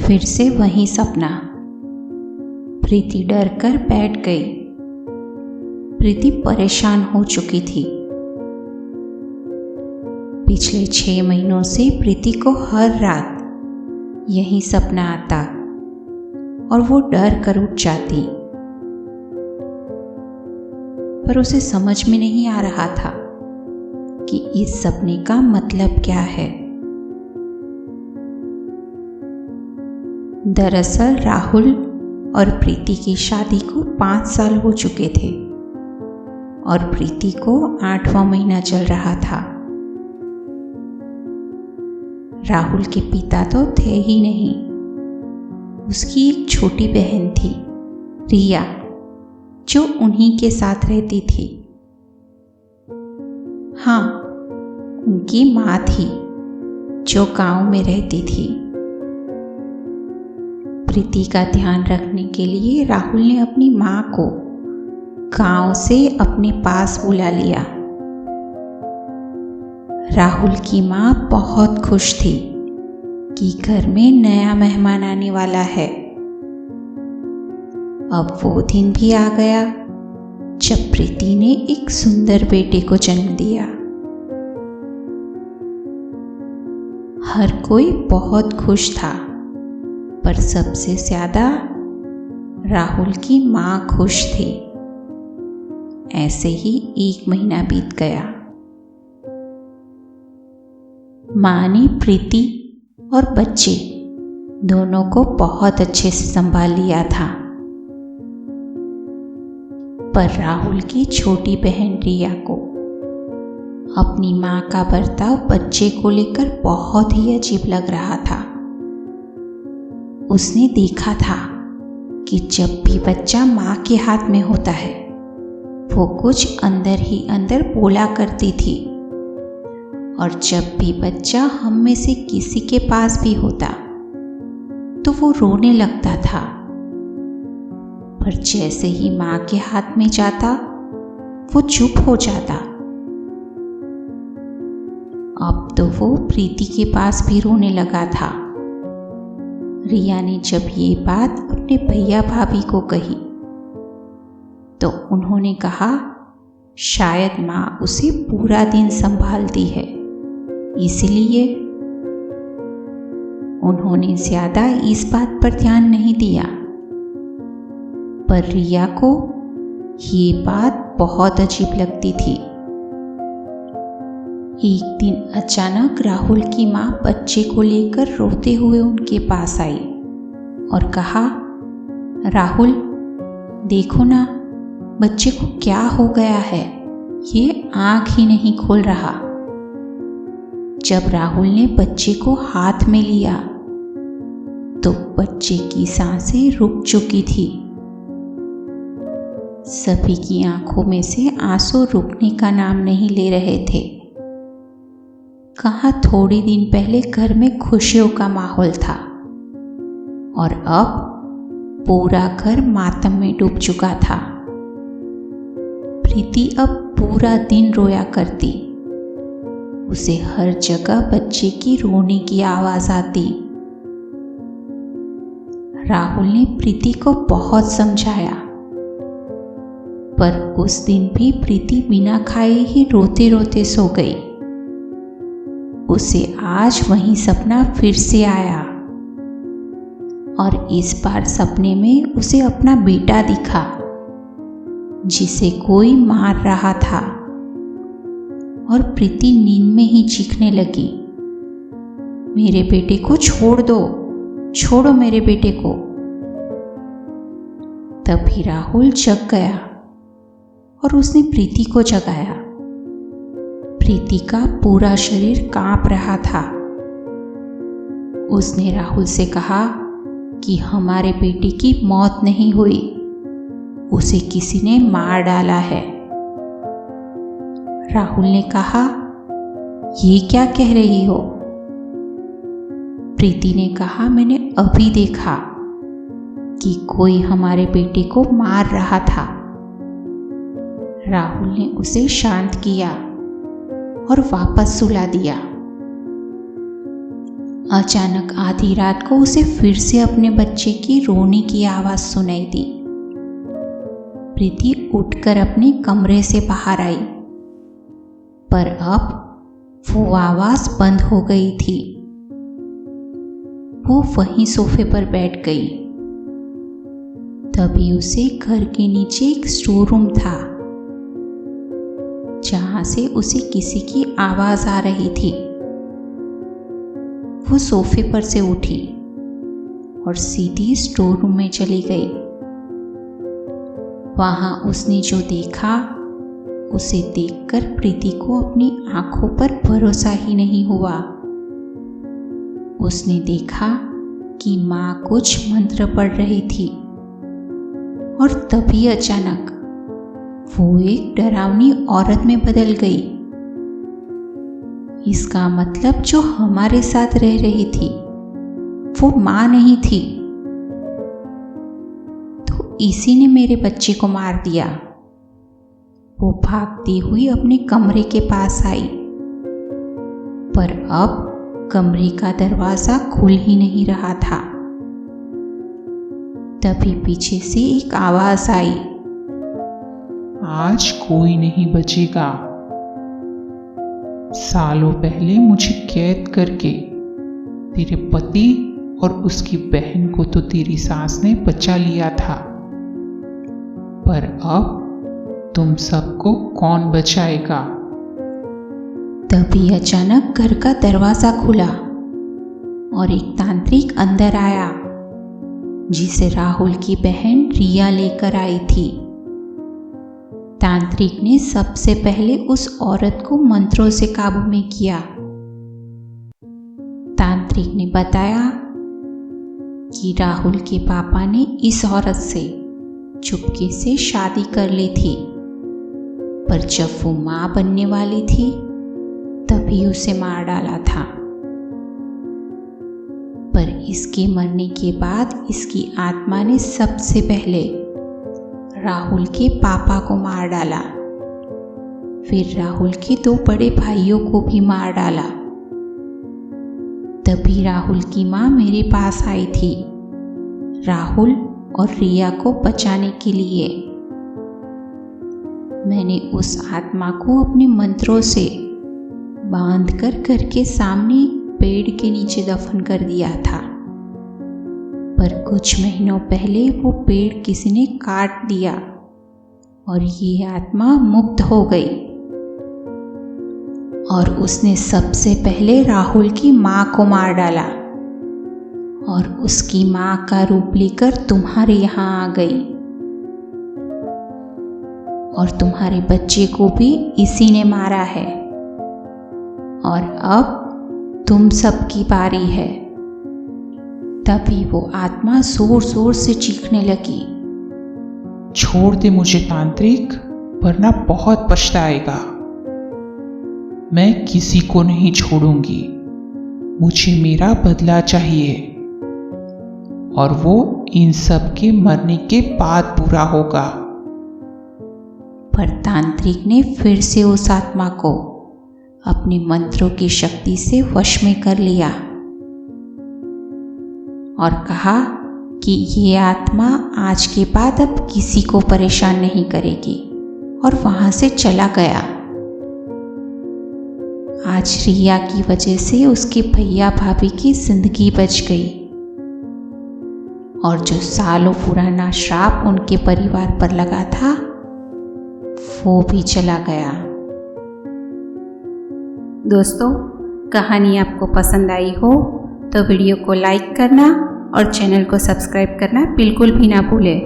फिर से वही सपना। प्रीति डर कर बैठ गई। प्रीति परेशान हो चुकी थी। पिछले 6 महीनों से प्रीति को हर रात यही सपना आता और वो डर कर उठ जाती, पर उसे समझ में नहीं आ रहा था कि इस सपने का मतलब क्या है। दरअसल राहुल और प्रीति की शादी को 5 साल हो चुके थे और प्रीति को 8वां महीना चल रहा था। राहुल के पिता तो थे ही नहीं। उसकी एक छोटी बहन थी, रिया, जो उन्हीं के साथ रहती थी। हाँ, उनकी माँ थी जो गांव में रहती थी। प्रीति का ध्यान रखने के लिए राहुल ने अपनी माँ को गांव से अपने पास बुला लिया। राहुल की माँ बहुत खुश थी कि घर में नया मेहमान आने वाला है। अब वो दिन भी आ गया जब प्रीति ने एक सुंदर बेटे को जन्म दिया। हर कोई बहुत खुश था, पर सबसे ज्यादा राहुल की माँ खुश थी। ऐसे ही 1 महीना बीत गया। माँ ने प्रीति और बच्चे दोनों को बहुत अच्छे से संभाल लिया था, पर राहुल की छोटी बहन रिया को अपनी माँ का बर्ताव बच्चे को लेकर बहुत ही अजीब लग रहा था। उसने देखा था कि जब भी बच्चा माँ के हाथ में होता है, वो कुछ अंदर ही अंदर बोला करती थी, और जब भी बच्चा हम में से किसी के पास भी होता तो वो रोने लगता था। पर जैसे ही माँ के हाथ में जाता, वो चुप हो जाता। अब तो वो प्रीति के पास भी रोने लगा था। रिया ने जब ये बात अपने भैया भाभी को कही तो उन्होंने कहा शायद माँ उसे पूरा दिन संभालती है, इसलिए उन्होंने ज्यादा इस बात पर ध्यान नहीं दिया। पर रिया को ये बात बहुत अजीब लगती थी। एक दिन अचानक राहुल की माँ बच्चे को लेकर रोते हुए उनके पास आई और कहा, राहुल देखो ना, बच्चे को क्या हो गया है, ये आंख ही नहीं खोल रहा। जब राहुल ने बच्चे को हाथ में लिया तो बच्चे की सांसें रुक चुकी थी। सभी की आंखों में से आंसू रुकने का नाम नहीं ले रहे थे। कहाँ थोड़ी दिन पहले घर में खुशियों का माहौल था और अब पूरा घर मातम में डूब चुका था। प्रीति अब पूरा दिन रोया करती। उसे हर जगह बच्चे की रोने की आवाज आती। राहुल ने प्रीति को बहुत समझाया, पर उस दिन भी प्रीति बिना खाए ही रोते रोते सो गई। उसे आज वही सपना फिर से आया और इस बार सपने में उसे अपना बेटा दिखा जिसे कोई मार रहा था, और प्रीति नींद में ही चीखने लगी, मेरे बेटे को छोड़ दो, छोड़ो मेरे बेटे को। तभी राहुल जग गया और उसने प्रीति को जगाया। प्रीति का पूरा शरीर कांप रहा था। उसने राहुल से कहा कि हमारे बेटे की मौत नहीं हुई, उसे किसी ने मार डाला है। राहुल ने कहा, ये क्या कह रही हो? प्रीति ने कहा, मैंने अभी देखा कि कोई हमारे बेटे को मार रहा था। राहुल ने उसे शांत किया और वापस सुला दिया। अचानक आधी रात को उसे फिर से अपने बच्चे की रोने की आवाज़ सुनाई दी। प्रीति उठकर अपने कमरे से बाहर आई, पर अब वो आवाज़ बंद हो गई थी। वो वहीं सोफे पर बैठ गई। तभी उसे घर के नीचे एक स्टोर रूम था, जहां से उसे किसी की आवाज़ आ रही थी। वो सोफे पर से उठी और सीधी स्टोर रूम में चली गई। वहां उसने जो देखा, उसे देखकर प्रीति को अपनी आंखों पर भरोसा ही नहीं हुआ। उसने देखा कि माँ कुछ मंत्र पढ़ रही थी और तभी अचानक वो एक डरावनी औरत में बदल गई। इसका मतलब जो हमारे साथ रह रही थी वो माँ नहीं थी, तो इसी ने मेरे बच्चे को मार दिया। वो भागती हुई अपने कमरे के पास आई, पर अब कमरे का दरवाजा खुल ही नहीं रहा था। तभी पीछे से एक आवाज आई, आज कोई नहीं बचेगा। सालों पहले मुझे कैद करके तेरे पति और उसकी बहन को तो तेरी सास ने बचा लिया था, पर अब तुम सबको कौन बचाएगा? तभी अचानक घर का दरवाजा खुला और एक तांत्रिक अंदर आया, जिसे राहुल की बहन रिया लेकर आई थी। तांत्रिक ने सबसे पहले उस औरत को मंत्रों से काबू में किया। तांत्रिक ने बताया कि राहुल के पापा ने इस औरत से चुपके से शादी कर ली थी, पर जब वो मां बनने वाली थी तभी उसे मार डाला था। पर इसके मरने के बाद इसकी आत्मा ने सबसे पहले राहुल के पापा को मार डाला, फिर राहुल के 2 बड़े भाइयों को भी मार डाला। तभी राहुल की मां मेरे पास आई थी, राहुल और रिया को बचाने के लिए। मैंने उस आत्मा को अपने मंत्रों से बांधकर घर के सामने पेड़ के नीचे दफन कर दिया था, पर कुछ महीनों पहले वो पेड़ किसी ने काट दिया और ये आत्मा मुक्त हो गई और उसने सबसे पहले राहुल की मां को मार डाला और उसकी मां का रूप लेकर तुम्हारे यहाँ आ गई और तुम्हारे बच्चे को भी इसी ने मारा है और अब तुम सबकी बारी है। तभी वो आत्मा जोर जोर से चीखने लगी, छोड़ दे मुझे तांत्रिक, वरना बहुत पछताएगा। मैं किसी को नहीं छोड़ूंगी, मुझे मेरा बदला चाहिए और वो इन सब के मरने के बाद पूरा होगा। पर तांत्रिक ने फिर से उस आत्मा को अपने मंत्रों की शक्ति से वश में कर लिया और कहा कि ये आत्मा आज के बाद अब किसी को परेशान नहीं करेगी और वहां से चला गया। आज रिया की वजह से उसके भैया भाभी की जिंदगी बच गई और जो सालों पुराना श्राप उनके परिवार पर लगा था वो भी चला गया। दोस्तों, कहानी आपको पसंद आई हो तो वीडियो को लाइक करना और चैनल को सब्सक्राइब करना बिल्कुल भी ना भूलें।